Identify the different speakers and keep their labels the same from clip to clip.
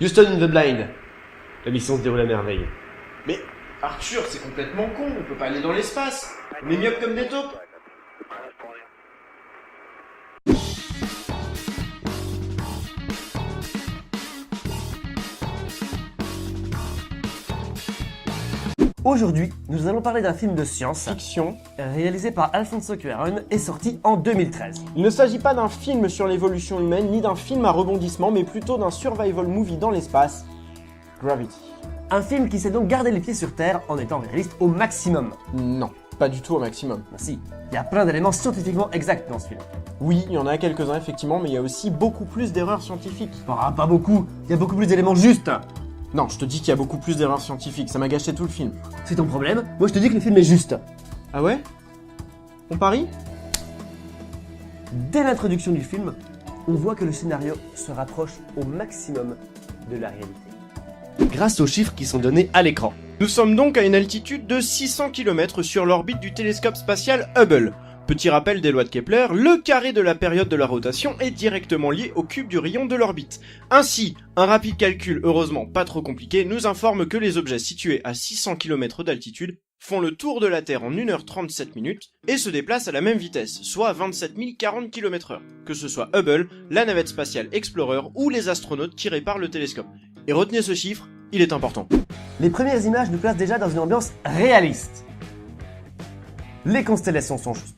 Speaker 1: Houston in the Blind. La mission se déroule à merveille.
Speaker 2: Mais Arthur, c'est complètement con, on peut pas aller dans l'espace. On est myope comme des taupes.
Speaker 3: Aujourd'hui, nous allons parler d'un film de science-fiction réalisé par Alfonso Cuarón et sorti en 2013.
Speaker 4: Il ne s'agit pas d'un film sur l'évolution humaine, ni d'un film à rebondissement, mais plutôt d'un survival movie dans l'espace, Gravity.
Speaker 3: Un film qui sait donc garder les pieds sur Terre en étant réaliste au maximum.
Speaker 4: Non, pas du tout au maximum.
Speaker 3: Ben si, il y a plein d'éléments scientifiquement exacts dans ce film.
Speaker 4: Oui, il y en a quelques-uns effectivement, mais il y a aussi beaucoup plus d'erreurs scientifiques.
Speaker 3: Ah, pas beaucoup, il y a beaucoup plus d'éléments justes.
Speaker 4: Non, je te dis qu'il y a beaucoup plus d'erreurs scientifiques, ça m'a gâché tout le film.
Speaker 3: C'est ton problème, moi je te dis que le film est juste.
Speaker 4: Ah ouais? On parie?
Speaker 3: Dès l'introduction du film, on voit que le scénario se rapproche au maximum de la réalité, grâce aux chiffres qui sont donnés à l'écran.
Speaker 2: Nous sommes donc à une altitude de 600 km sur l'orbite du télescope spatial Hubble. Petit rappel des lois de Kepler, le carré de la période de la rotation est directement lié au cube du rayon de l'orbite. Ainsi, un rapide calcul, heureusement pas trop compliqué, nous informe que les objets situés à 600 km d'altitude font le tour de la Terre en 1h37 minutes et se déplacent à la même vitesse, soit 27 040 km/h, que ce soit Hubble, la navette spatiale Explorer ou les astronautes tirés par le télescope. Et retenez ce chiffre, il est important.
Speaker 3: Les premières images nous placent déjà dans une ambiance réaliste. Les constellations sont justes.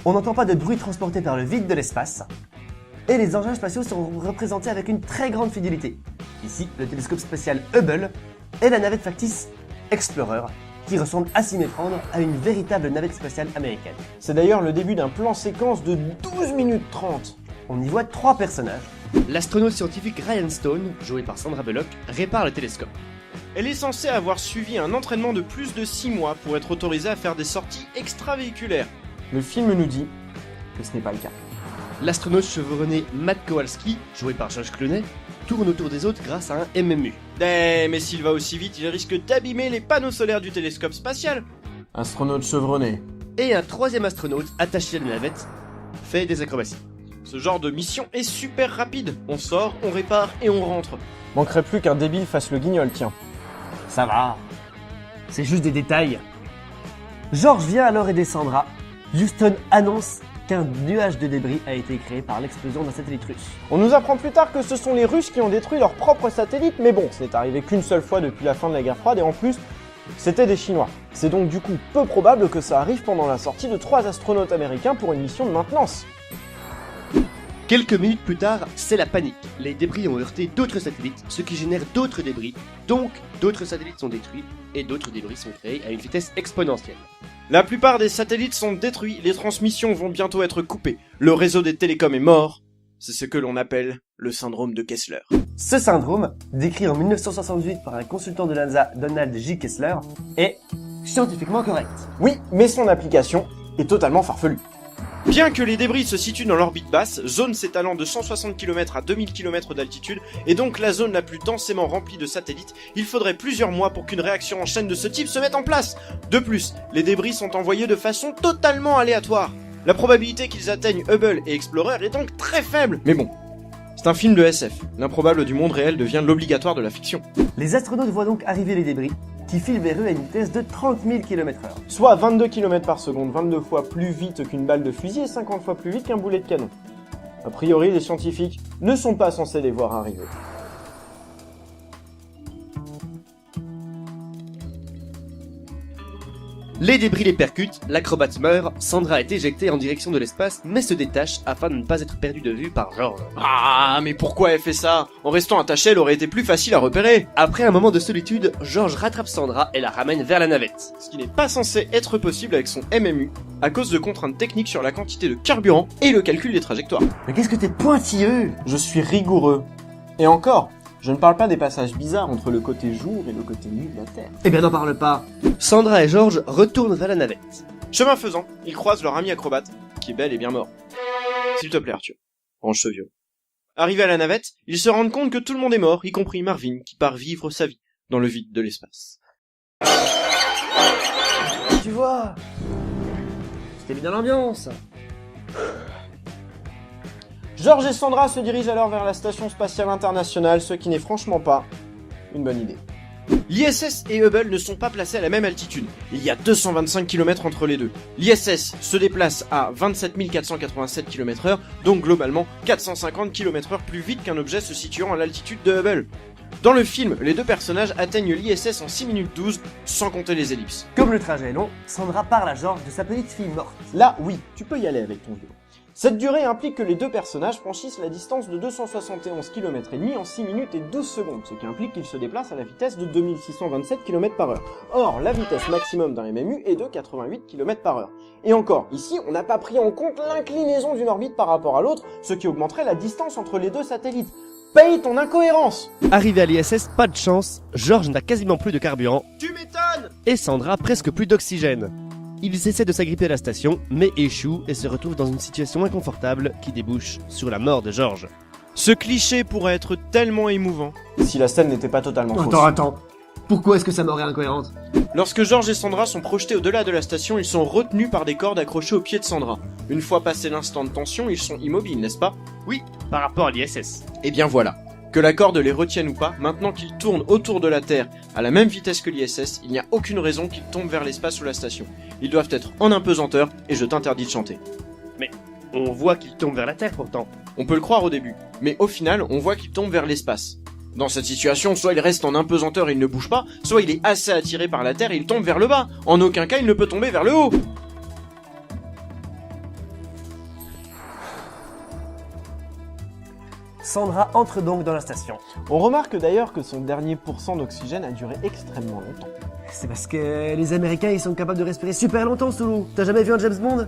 Speaker 3: On n'entend pas de bruit transporté par le vide de l'espace. Et les engins spatiaux sont représentés avec une très grande fidélité. Ici, le télescope spatial Hubble et la navette factice Explorer, qui ressemble à s'y méprendre à une véritable navette spatiale américaine.
Speaker 4: C'est d'ailleurs le début d'un plan séquence de 12 minutes 30.
Speaker 3: On y voit 3 personnages.
Speaker 5: L'astronaute scientifique Ryan Stone, joué par Sandra Bullock, répare le télescope.
Speaker 2: Elle est censée avoir suivi un entraînement de plus de 6 mois pour être autorisée à faire des sorties extravéhiculaires.
Speaker 4: Le film nous dit que ce n'est pas le cas.
Speaker 5: L'astronaute chevronné Matt Kowalski, joué par George Clooney, tourne autour des autres grâce à un MMU.
Speaker 2: Mais s'il va aussi vite, il risque d'abîmer les panneaux solaires du télescope spatial.
Speaker 4: Astronaute chevronné.
Speaker 5: Et un troisième astronaute, attaché à la navette, fait des acrobaties.
Speaker 2: Ce genre de mission est super rapide. On sort, on répare et on rentre.
Speaker 4: Manquerait plus qu'un débile fasse le guignol, tiens.
Speaker 3: Ça va. C'est juste des détails. George vient alors aider Sandra. Houston annonce qu'un nuage de débris a été créé par l'explosion d'un satellite russe.
Speaker 4: On nous apprend plus tard que ce sont les Russes qui ont détruit leur propre satellite, mais bon, ce n'est arrivé qu'une seule fois depuis la fin de la guerre froide, et en plus, c'était des Chinois. C'est donc du coup peu probable que ça arrive pendant la sortie de 3 astronautes américains pour une mission de maintenance.
Speaker 5: Quelques minutes plus tard, c'est la panique. Les débris ont heurté d'autres satellites, ce qui génère d'autres débris, donc d'autres satellites sont détruits, et d'autres débris sont créés à une vitesse exponentielle.
Speaker 2: La plupart des satellites sont détruits, les transmissions vont bientôt être coupées, le réseau des télécoms est mort. C'est ce que l'on appelle le syndrome de Kessler.
Speaker 3: Ce syndrome, décrit en 1968 par un consultant de la NASA, Donald J. Kessler, est scientifiquement correct.
Speaker 4: Oui, mais son application est totalement farfelue.
Speaker 2: Bien que les débris se situent dans l'orbite basse, zone s'étalant de 160 km à 2000 km d'altitude, et donc la zone la plus densément remplie de satellites, il faudrait plusieurs mois pour qu'une réaction en chaîne de ce type se mette en place. De plus, les débris sont envoyés de façon totalement aléatoire. La probabilité qu'ils atteignent Hubble et Explorer est donc très faible. Mais bon, c'est un film de SF. L'improbable du monde réel devient l'obligatoire de la fiction.
Speaker 3: Les astronautes voient donc arriver les débris, qui filent vers eux à une vitesse de 30 000 km/h.
Speaker 4: Soit 22 km par seconde, 22 fois plus vite qu'une balle de fusil et 50 fois plus vite qu'un boulet de canon. A priori, les scientifiques ne sont pas censés les voir arriver.
Speaker 5: Les débris les percutent, l'acrobate meurt, Sandra est éjectée en direction de l'espace, mais se détache afin de ne pas être perdue de vue par George.
Speaker 2: Ah, mais pourquoi elle fait ça? En restant attachée, elle aurait été plus facile à repérer.
Speaker 5: Après un moment de solitude, George rattrape Sandra et la ramène vers la navette.
Speaker 2: Ce qui n'est pas censé être possible avec son MMU, à cause de contraintes techniques sur la quantité de carburant et le calcul des trajectoires.
Speaker 3: Mais qu'est-ce que t'es pointilleux!
Speaker 4: Je suis rigoureux. Et encore, je ne parle pas des passages bizarres entre le côté jour et le côté nuit de la Terre.
Speaker 3: Eh bien n'en parle pas!
Speaker 5: Sandra et George retournent vers la navette.
Speaker 2: Chemin faisant, ils croisent leur ami acrobate, qui est bel et bien mort. S'il te plaît Arthur, range ce vieux. Arrivés à la navette, ils se rendent compte que tout le monde est mort, y compris Marvin, qui part vivre sa vie dans le vide de l'espace.
Speaker 3: Tu vois, c'était mis dans l'ambiance.
Speaker 4: George et Sandra se dirigent alors vers la station spatiale internationale, ce qui n'est franchement pas une bonne idée.
Speaker 2: L'ISS et Hubble ne sont pas placés à la même altitude. Il y a 225 km entre les deux. L'ISS se déplace à 27 487 km/h, donc globalement 450 km/h plus vite qu'un objet se situant à l'altitude de Hubble. Dans le film, les deux personnages atteignent l'ISS en 6 minutes 12, sans compter les ellipses.
Speaker 3: Comme le trajet est long, Sandra parle à George de sa petite fille morte.
Speaker 4: Là, oui, tu peux y aller avec ton vieux. Cette durée implique que les deux personnages franchissent la distance de 271 km et demi en 6 minutes et 12 secondes, ce qui implique qu'ils se déplacent à la vitesse de 2627 km/h. Or, la vitesse maximum d'un MMU est de 88 km/h. Et encore, ici, on n'a pas pris en compte l'inclinaison d'une orbite par rapport à l'autre, ce qui augmenterait la distance entre les deux satellites. Paye ton incohérence!
Speaker 5: Arrivé à l'ISS, pas de chance, George n'a quasiment plus de carburant
Speaker 2: Tu m'étonnes!
Speaker 5: et Sandra presque plus d'oxygène. Ils essaient de s'agripper à la station, mais échouent et se retrouvent dans une situation inconfortable qui débouche sur la mort de George.
Speaker 2: Ce cliché pourrait être tellement émouvant.
Speaker 4: Si la scène n'était pas totalement fausse.
Speaker 3: Attends. Pourquoi est-ce que sa mort est incohérente?
Speaker 2: Lorsque George et Sandra sont projetés au-delà de la station, ils sont retenus par des cordes accrochées aux pieds de Sandra. Une fois passé l'instant de tension, ils sont immobiles, n'est-ce pas?
Speaker 5: Oui, par rapport à l'ISS.
Speaker 2: Eh bien voilà. Que la corde les retienne ou pas, maintenant qu'ils tournent autour de la Terre à la même vitesse que l'ISS, il n'y a aucune raison qu'ils tombent vers l'espace ou la station. Ils doivent être en apesanteur et je t'interdis de chanter.
Speaker 5: On voit qu'ils tombent vers la Terre pourtant.
Speaker 2: On peut le croire au début, mais au final, on voit qu'ils tombent vers l'espace. Dans cette situation, soit il reste en impesanteur et il ne bouge pas, soit il est assez attiré par la Terre et il tombe vers le bas. En aucun cas, il ne peut tomber vers le haut.
Speaker 3: Sandra entre donc dans la station.
Speaker 4: On remarque d'ailleurs que son dernier pourcent d'oxygène a duré extrêmement longtemps.
Speaker 3: C'est parce que les Américains ils sont capables de respirer super longtemps sous l'eau. T'as jamais vu un James Bond?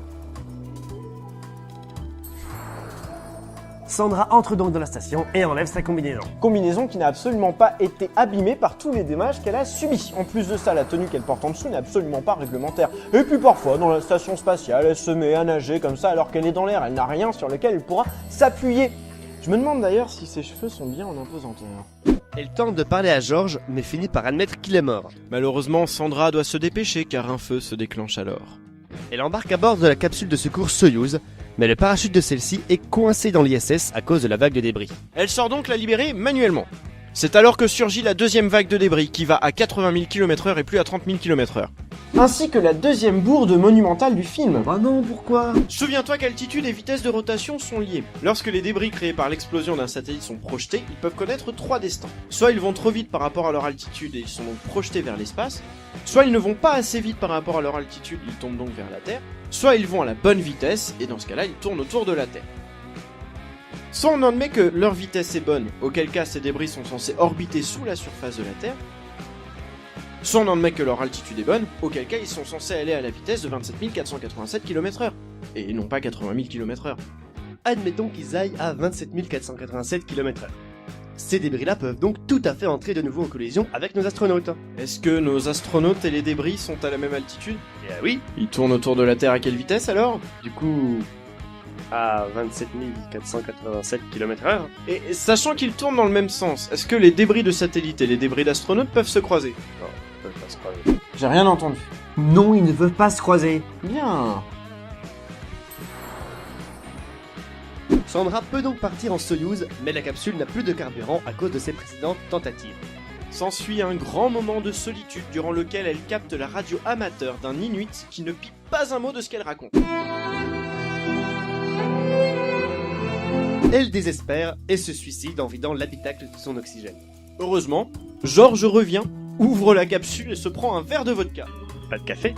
Speaker 3: Sandra entre donc dans la station et enlève sa combinaison.
Speaker 4: Combinaison qui n'a absolument pas été abîmée par tous les dommages qu'elle a subis. En plus de ça, la tenue qu'elle porte en dessous n'est absolument pas réglementaire. Et puis parfois, dans la station spatiale, elle se met à nager comme ça alors qu'elle est dans l'air. Elle n'a rien sur lequel elle pourra s'appuyer. Je me demande d'ailleurs si ses cheveux sont bien en impesanteur.
Speaker 5: Elle tente de parler à George, mais finit par admettre qu'il est mort.
Speaker 2: Malheureusement, Sandra doit se dépêcher car un feu se déclenche alors.
Speaker 5: Elle embarque à bord de la capsule de secours Soyouz, mais le parachute de celle-ci est coincé dans l'ISS à cause de la vague de débris.
Speaker 2: Elle sort donc la libérer manuellement. C'est alors que surgit la deuxième vague de débris qui va à 80 000 km/h et plus à 30 000 km/h.
Speaker 4: Ainsi que la deuxième bourde monumentale du film.
Speaker 3: Bah non, pourquoi?
Speaker 2: Souviens-toi qu'altitude et vitesse de rotation sont liées. Lorsque les débris créés par l'explosion d'un satellite sont projetés, ils peuvent connaître trois destins. Soit ils vont trop vite par rapport à leur altitude et ils sont donc projetés vers l'espace, soit ils ne vont pas assez vite par rapport à leur altitude, ils tombent donc vers la Terre, soit ils vont à la bonne vitesse et dans ce cas-là, ils tournent autour de la Terre. Soit on admet que leur vitesse est bonne, auquel cas ces débris sont censés orbiter sous la surface de la Terre, soit on admet que leur altitude est bonne, auquel cas ils sont censés aller à la vitesse de 27 487 km/h, et non pas 80 000 km/h.
Speaker 5: Admettons qu'ils aillent à 27 487 km/h. Ces débris-là peuvent donc tout à fait entrer de nouveau en collision avec nos astronautes.
Speaker 2: Est-ce que nos astronautes et les débris sont à la même altitude?
Speaker 5: Et oui,
Speaker 2: Ils tournent autour de la Terre à quelle vitesse alors?
Speaker 5: du coup, à 27 487 km/h.
Speaker 2: Et sachant qu'ils tournent dans le même sens, est-ce que les débris de satellites et les débris d'astronautes peuvent se croiser?
Speaker 4: J'ai rien entendu.
Speaker 3: Non, ils ne peuvent pas se croiser.
Speaker 4: Bien.
Speaker 5: Sandra peut donc partir en Soyouz, mais la capsule n'a plus de carburant à cause de ses précédentes tentatives.
Speaker 2: S'ensuit un grand moment de solitude durant lequel elle capte la radio amateur d'un Inuit qui ne pipe pas un mot de ce qu'elle raconte.
Speaker 5: Elle désespère et se suicide en vidant l'habitacle de son oxygène.
Speaker 2: Heureusement, George revient, ouvre la capsule et se prend un verre de vodka.
Speaker 5: Pas de café?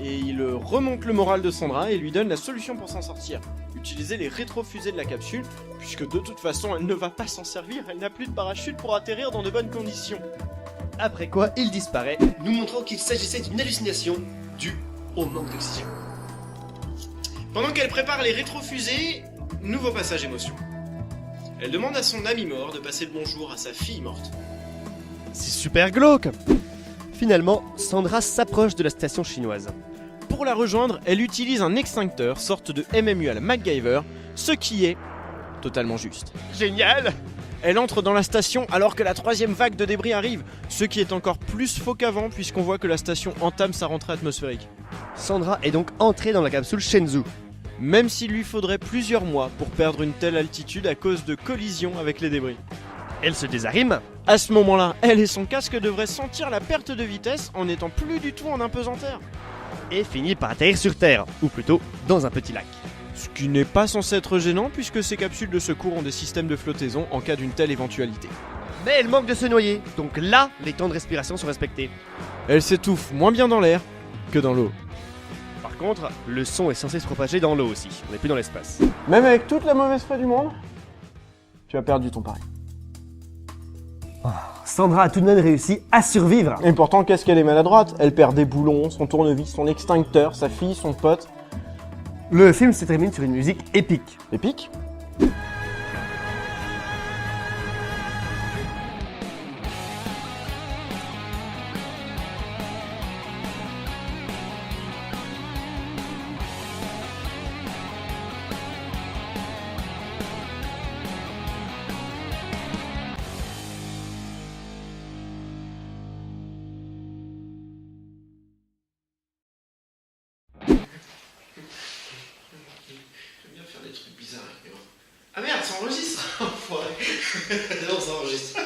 Speaker 2: Et il remonte le moral de Sandra et lui donne la solution pour s'en sortir. Utiliser les rétrofusées de la capsule, puisque de toute façon elle ne va pas s'en servir, elle n'a plus de parachute pour atterrir dans de bonnes conditions.
Speaker 5: Après quoi, il disparaît.
Speaker 6: Nous montrant qu'il s'agissait d'une hallucination due au manque d'oxygène.
Speaker 2: Pendant qu'elle prépare les rétrofusées, nouveau passage émotion. Elle demande à son ami mort de passer le bonjour à sa fille morte.
Speaker 5: C'est super glauque! Finalement, Sandra s'approche de la station chinoise.
Speaker 2: Pour la rejoindre, elle utilise un extincteur, sorte de MMU à la MacGyver, ce qui est totalement juste.
Speaker 5: Génial!
Speaker 2: Elle entre dans la station alors que la troisième vague de débris arrive, ce qui est encore plus faux qu'avant puisqu'on voit que la station entame sa rentrée atmosphérique.
Speaker 5: Sandra est donc entrée dans la capsule Shenzhou.
Speaker 2: même s'il lui faudrait plusieurs mois pour perdre une telle altitude à cause de collisions avec les débris.
Speaker 5: Elle se désarime.
Speaker 2: À ce moment-là, elle et son casque devraient sentir la perte de vitesse en n'étant plus du tout en impesanteur.
Speaker 5: Et finit par atterrir sur Terre, ou plutôt dans un petit lac.
Speaker 2: Ce qui n'est pas censé être gênant puisque ces capsules de secours ont des systèmes de flottaison en cas d'une telle éventualité.
Speaker 5: Mais elle manque de se noyer, donc là, les temps de respiration sont respectés.
Speaker 2: Elle s'étouffe moins bien dans l'air que dans l'eau.
Speaker 5: Par contre, le son est censé se propager dans l'eau aussi, on n'est plus dans l'espace.
Speaker 4: Même avec toute la mauvaise foi du monde, tu as perdu ton pari.
Speaker 3: Sandra a tout de même réussi à survivre.
Speaker 4: Et pourtant, qu'est-ce qu'elle est maladroite? Elle perd des boulons, son tournevis, son extincteur, sa fille, son pote.
Speaker 3: Le film se termine sur une musique épique.
Speaker 4: Épique.
Speaker 1: Ah merde, ça enregistre. Enfoiré. Non, ça enregistre.